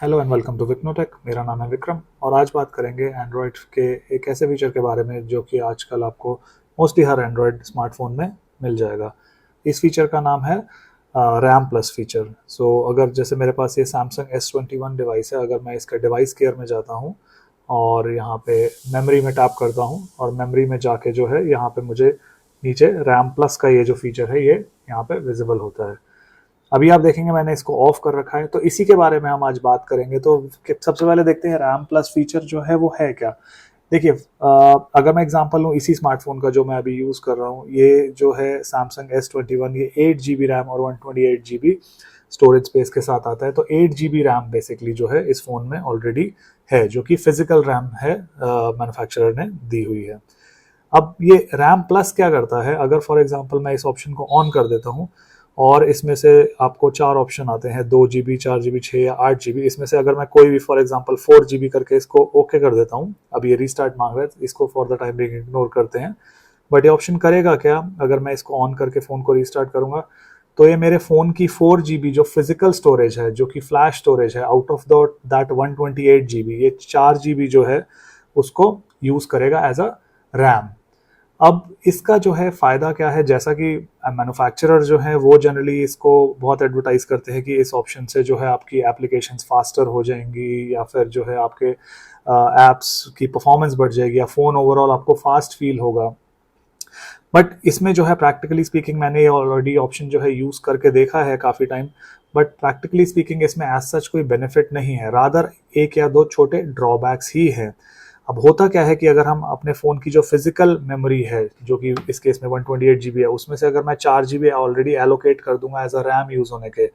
Hello and welcome to विक्नोटेक। मेरा नाम है विक्रम और आज बात करेंगे एंड्रॉयड के एक ऐसे फीचर के बारे में जो कि आजकल आपको मोस्टली हर एंड्रॉयड स्मार्टफोन में मिल जाएगा। इस फीचर का नाम है रैम प्लस फीचर। अगर जैसे मेरे पास ये सैमसंग S21 डिवाइस है, अगर मैं इसका डिवाइस केयर में जाता हूँ और यहाँ पे मेमोरी में टैप करता हूँ और मेमोरी में जाके जो है यहाँ पे मुझे नीचे रैम प्लस का ये जो फीचर है ये यहाँ पे विजिबल होता है। अभी आप देखेंगे मैंने इसको ऑफ कर रखा है, तो इसी के बारे में हम आज बात करेंगे। तो सबसे पहले देखते हैं रैम प्लस फीचर जो है वो है क्या। देखिए, अगर मैं एग्जांपल लूँ इसी स्मार्टफोन का जो मैं अभी यूज़ कर रहा हूँ, ये जो है सैमसंग S21, ये 8 GB रैम और 128 GB स्टोरेज स्पेस के साथ आता है। तो 8 GB रैम बेसिकली जो है इस फ़ोन में ऑलरेडी है, जो कि फिजिकल रैम है, मैन्युफैक्चरर ने दी हुई है। अब ये रैम प्लस क्या करता है, अगर फॉर एग्जांपल मैं इस ऑप्शन को ऑन कर देता हूँ और इसमें से आपको 4 ऑप्शन आते हैं, 2 GB, 4 GB, 6 या 8 GB। इसमें से अगर मैं कोई भी फॉर एग्जांपल 4 GB करके इसको ओके कर देता हूँ, अब ये रीस्टार्ट मांग रहा है, इसको for the time being ignore करते हैं। बट ये ऑप्शन करेगा क्या, अगर मैं इसको ऑन करके फ़ोन को रीस्टार्ट करूँगा तो ये मेरे फ़ोन की 4 GB जो फिजिकल स्टोरेज है, जो कि फ्लैश स्टोरेज है, आउट ऑफ दैट 128 GB, ये 4 GB जो है उसको यूज़ करेगा एज अ रैम। अब इसका जो है फ़ायदा क्या है, जैसा कि मैन्युफैक्चरर जो है वो जनरली इसको बहुत एडवर्टाइज करते हैं कि इस ऑप्शन से जो है आपकी एप्लीकेशंस फास्टर हो जाएंगी, या फिर जो है आपके एप्स की परफॉर्मेंस बढ़ जाएगी, या फ़ोन ओवरऑल आपको फास्ट फील होगा। बट इसमें जो है प्रैक्टिकली स्पीकिंग, मैंने ये ऑलरेडी ऑप्शन जो है यूज़ करके देखा है काफ़ी टाइम, बट प्रैक्टिकली स्पीकिंग इसमें एज सच कोई बेनिफिट नहीं है, रादर एक या दो छोटे ड्रॉबैक्स ही है। अब होता क्या है कि अगर हम अपने फ़ोन की जो फिजिकल मेमोरी है, जो कि इस केस में 128 GB है, उसमें से अगर मैं 4 GB ऑलरेडी एलोकेट कर दूंगा एज अ रैम यूज़ होने के,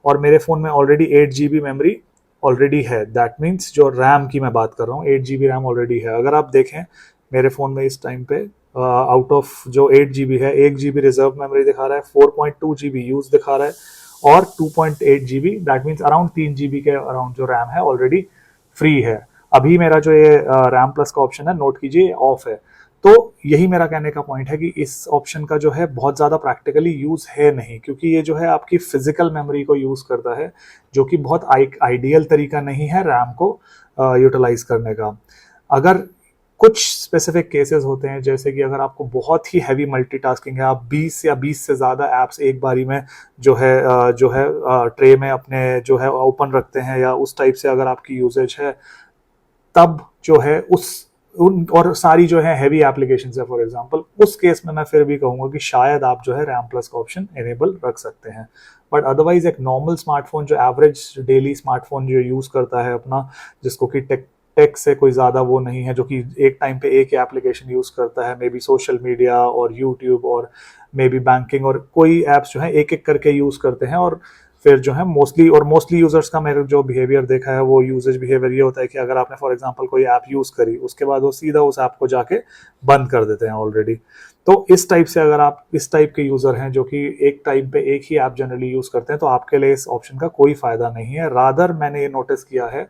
और मेरे फ़ोन में ऑलरेडी 8 GB मेमोरी ऑलरेडी है, दैट मीन्स जो रैम की मैं बात कर रहा हूँ 8 GB रैम ऑलरेडी है। अगर आप देखें मेरे फ़ोन में इस टाइम पे आउट ऑफ जो 8 GB है, 1 GB रिजर्व मेमोरी दिखा रहा है, 4.2 GB यूज़ दिखा रहा है, और 2.8 GB, that means around 3 GB के अराउंड जो रैम है ऑलरेडी फ्री है। अभी मेरा जो ये रैम प्लस का ऑप्शन है, नोट कीजिए, ऑफ है। तो यही मेरा कहने का पॉइंट है कि इस ऑप्शन का जो है बहुत ज़्यादा प्रैक्टिकली यूज़ है नहीं, क्योंकि ये जो है आपकी फिजिकल मेमोरी को यूज़ करता है, जो कि बहुत आइडियल तरीका नहीं है रैम को यूटिलाइज करने का। अगर कुछ स्पेसिफिक केसेस होते हैं, जैसे कि अगर आपको बहुत ही हैवी मल्टीटास्किंग है, आप 20 या 20 से ज़्यादा ऐप्स एक बारी में जो है ट्रे में अपने जो है ओपन रखते हैं, या उस टाइप से अगर आपकी यूजेज है, तब जो है उन और सारी जो है हैवी एप्लीकेशन है फॉर एग्जांपल, उस केस में मैं फिर भी कहूंगा कि शायद आप जो है रैम प्लस का ऑप्शन एनेबल रख सकते हैं। बट अदरवाइज एक नॉर्मल स्मार्टफोन, जो एवरेज डेली स्मार्टफोन जो यूज़ करता है अपना, जिसको कि टेक से कोई ज़्यादा वो नहीं है, जो कि एक टाइम पे एक ही एप्लीकेशन यूज़ करता है, मे बी सोशल मीडिया और यूट्यूब और मे बी बैंकिंग, और कोई ऐप्स जो है एक एक करके यूज़ करते हैं, और फिर जो है मोस्टली यूजर्स का मेरे जो बिहेवियर देखा है, वो यूजेज बिहेवियर ये होता है कि अगर आपने फॉर एग्जांपल कोई ऐप यूज करी, उसके बाद वो सीधा उस ऐप को जाके बंद कर देते हैं ऑलरेडी। तो इस टाइप से अगर आप इस टाइप के यूजर हैं जो कि एक टाइम पे एक ही ऐप जनरली यूज करते हैं, तो आपके लिए इस ऑप्शन का कोई फायदा नहीं है। रादर मैंने ये नोटिस किया है,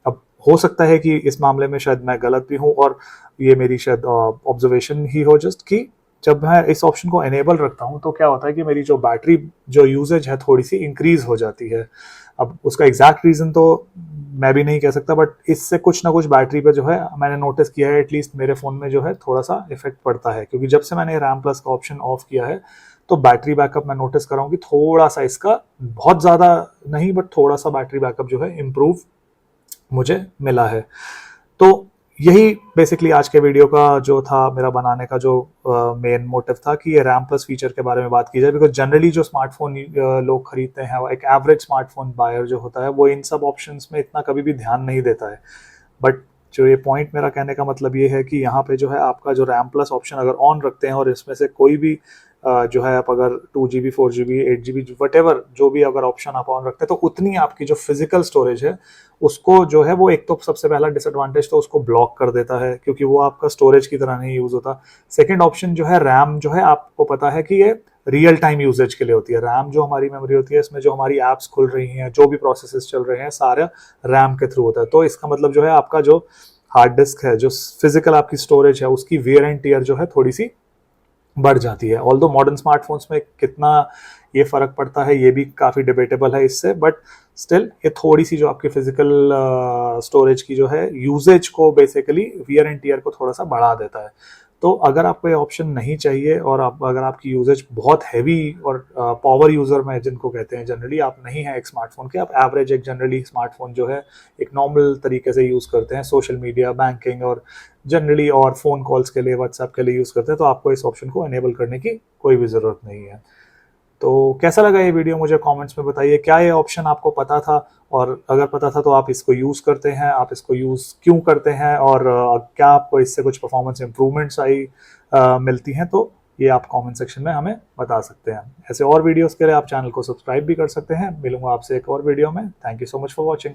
अब हो सकता है कि इस मामले में शायद मैं गलत भी हूँ और ये मेरी शायद ऑब्जर्वेशन ही हो जस्ट, कि जब मैं इस ऑप्शन को एनेबल रखता हूँ तो क्या होता है कि मेरी जो बैटरी जो यूजेज है थोड़ी सी इंक्रीज हो जाती है। अब उसका एग्जैक्ट रीजन तो मैं भी नहीं कह सकता, बट इससे कुछ ना कुछ बैटरी पे जो है मैंने नोटिस किया है, एटलीस्ट मेरे फ़ोन में जो है थोड़ा सा इफेक्ट पड़ता है, क्योंकि जब से मैंने रैम प्लस का ऑप्शन ऑफ किया है तो बैटरी बैकअप मैं नोटिस कर रहा हूँ कि थोड़ा सा इसका, बहुत ज़्यादा नहीं बट थोड़ा सा बैटरी बैकअप जो है इम्प्रूव मुझे मिला है। तो यही बेसिकली आज के वीडियो का जो था, मेरा बनाने का जो मेन मोटिव था, कि ये रैम प्लस फीचर के बारे में बात की जाए, बिकॉज जनरली जो स्मार्टफोन लोग खरीदते हैं, एक एवरेज स्मार्टफोन बायर जो होता है, वो इन सब ऑप्शंस में इतना कभी भी ध्यान नहीं देता है। बट जो ये पॉइंट मेरा कहने का मतलब ये है कि यहाँ पे जो है आपका जो रैम प्लस ऑप्शन अगर ऑन रखते हैं, और इसमें से कोई भी जो है आप अगर 2 GB, 4 GB, 8 GB वटेवर जो भी अगर ऑप्शन आप ऑन रखते हैं, तो उतनी आपकी जो फिजिकल स्टोरेज है उसको जो है वो, एक तो सबसे पहला डिसएडवांटेज तो उसको ब्लॉक कर देता है, क्योंकि वो आपका स्टोरेज की तरह नहीं यूज होता। सेकंड ऑप्शन जो है रैम, जो है आपको पता है कि ये रियल टाइम यूजेज के लिए होती है। रैम जो हमारी मेमोरी होती है, इसमें जो हमारी एप्स खुल रही हैं, जो भी प्रोसेसेस चल रहे हैं, सारा रैम के थ्रू होता है। तो इसका मतलब जो है आपका जो हार्ड डिस्क है, जो फिजिकल आपकी स्टोरेज है, उसकी वियर एंड टियर जो है थोड़ी सी बढ़ जाती है। ऑल्दो मॉडर्न स्मार्टफोन्स में कितना ये फ़र्क पड़ता है ये भी काफ़ी डिबेटेबल है इससे, बट स्टिल ये थोड़ी सी जो आपकी फिजिकल स्टोरेज की जो है यूजेज को बेसिकली वियर एंड टियर को थोड़ा सा बढ़ा देता है। तो अगर आपको ये ऑप्शन नहीं चाहिए और अगर आपकी यूजेज बहुत हैवी और पावर यूजर में जिनको कहते हैं जनरली, आप नहीं है एक स्मार्टफोन के, आप एवरेज एक जनरली स्मार्टफोन जो है एक नॉर्मल तरीके से यूज़ करते हैं सोशल मीडिया, बैंकिंग और जनरली और फ़ोन कॉल्स के लिए, व्हाट्सएप के लिए यूज़ करते हैं, तो आपको इस ऑप्शन को एनेबल करने की कोई भी ज़रूरत नहीं है। तो कैसा लगा ये वीडियो मुझे कमेंट्स में बताइए। क्या ये ऑप्शन आपको पता था, और अगर पता था तो आप इसको यूज़ करते हैं, आप इसको यूज़ क्यों करते हैं, और क्या आपको इससे कुछ परफॉर्मेंस इंप्रूवमेंट्स मिलती हैं, तो ये आप कमेंट सेक्शन में हमें बता सकते हैं। ऐसे और वीडियोस के लिए आप चैनल को सब्सक्राइब भी कर सकते हैं। मिलूंगा आपसे एक और वीडियो में। Thank you so much for watching.